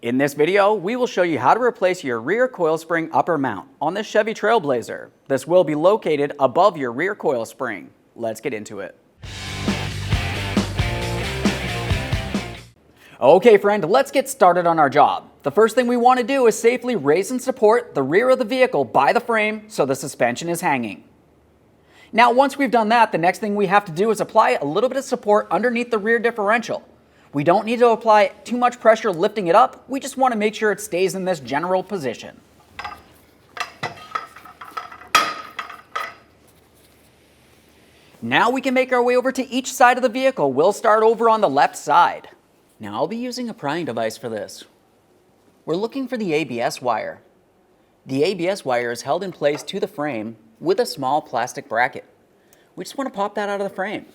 In this video, we will show you how to replace your rear coil spring upper mount on this Chevy Trailblazer. This will be located above your rear coil spring. Let's get into it. Okay friend, let's get started on our job. The first thing we want to do is safely raise and support the rear of the vehicle by the frame so the suspension is hanging. Now once we've done that, the next thing we have to do is apply a little bit of support underneath the rear differential. We don't need to apply too much pressure lifting it up, we just want to make sure it stays in this general position. Now we can make our way over to each side of the vehicle. We'll start over on the left side. Now I'll be using a prying device for this. We're looking for the ABS wire. The ABS wire is held in place to the frame with a small plastic bracket. We just want to pop that out of the frame.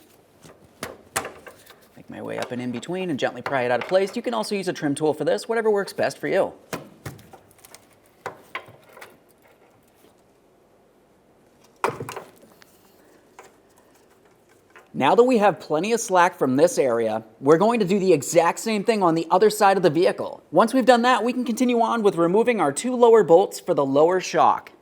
Make my way up and in between and gently pry it out of place. You can also use a trim tool for this, whatever works best for you. Now that we have plenty of slack from this area, we're going to do the exact same thing on the other side of the vehicle. Once we've done that, we can continue on with removing our two lower bolts for the lower shock.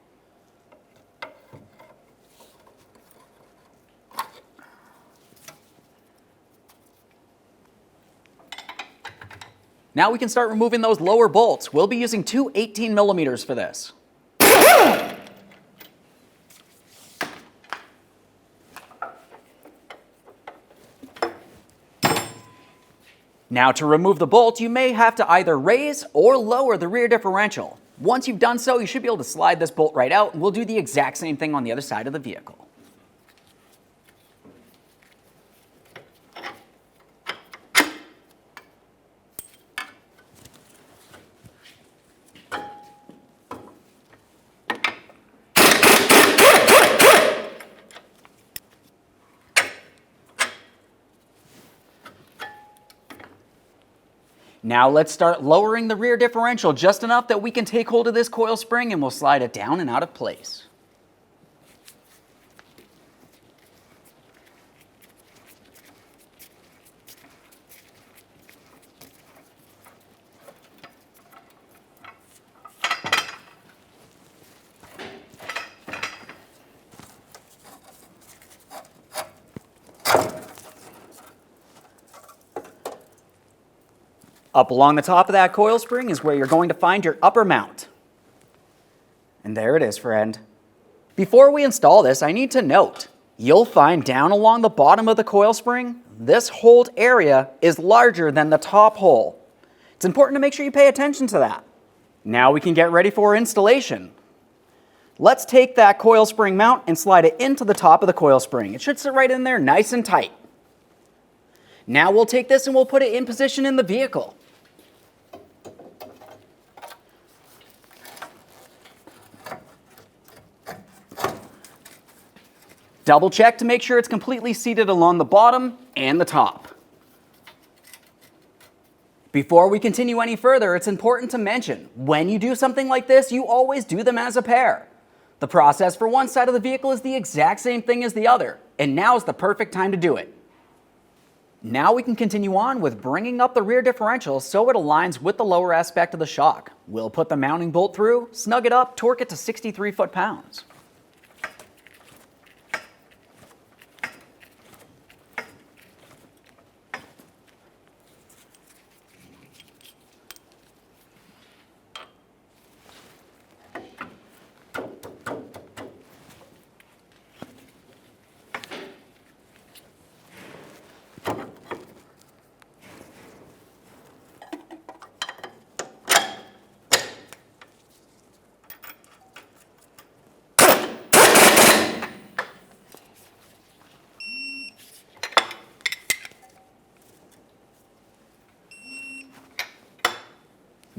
Now we can start removing those lower bolts. We'll be using two 18 millimeters for this. Now to remove the bolt, you may have to either raise or lower the rear differential. Once you've done so, you should be able to slide this bolt right out, and we'll do the exact same thing on the other side of the vehicle. Now let's start lowering the rear differential just enough that we can take hold of this coil spring and we'll slide it down and out of place. Up along the top of that coil spring is where you're going to find your upper mount. And there it is, friend. Before we install this, I need to note, you'll find down along the bottom of the coil spring, this hold area is larger than the top hole. It's important to make sure you pay attention to that. Now we can get ready for installation. Let's take that coil spring mount and slide it into the top of the coil spring. It should sit right in there nice and tight. Now we'll take this and we'll put it in position in the vehicle. Double check to make sure it's completely seated along the bottom and the top. Before we continue any further, it's important to mention, when you do something like this, you always do them as a pair. The process for one side of the vehicle is the exact same thing as the other, and now is the perfect time to do it. Now we can continue on with bringing up the rear differential so it aligns with the lower aspect of the shock. We'll put the mounting bolt through, snug it up, torque it to 63 foot-pounds.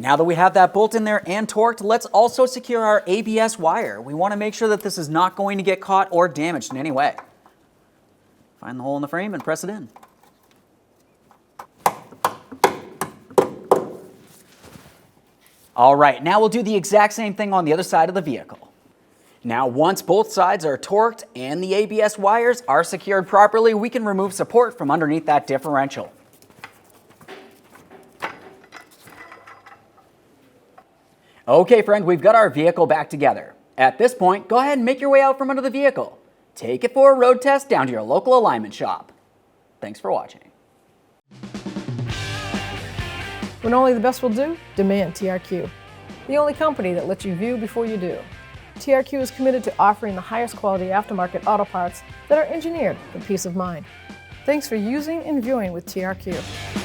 Now that we have that bolt in there and torqued, let's also secure our ABS wire. We want to make sure that this is not going to get caught or damaged in any way. Find the hole in the frame and press it in. All right, now we'll do the exact same thing on the other side of the vehicle. Now, once both sides are torqued and the ABS wires are secured properly, we can remove support from underneath that differential. Okay, friend, we've got our vehicle back together. At this point, go ahead and make your way out from under the vehicle. Take it for a road test down to your local alignment shop. Thanks for watching. When only the best will do, demand TRQ. The only company that lets you view before you do. TRQ is committed to offering the highest quality aftermarket auto parts that are engineered for peace of mind. Thanks for using and viewing with TRQ.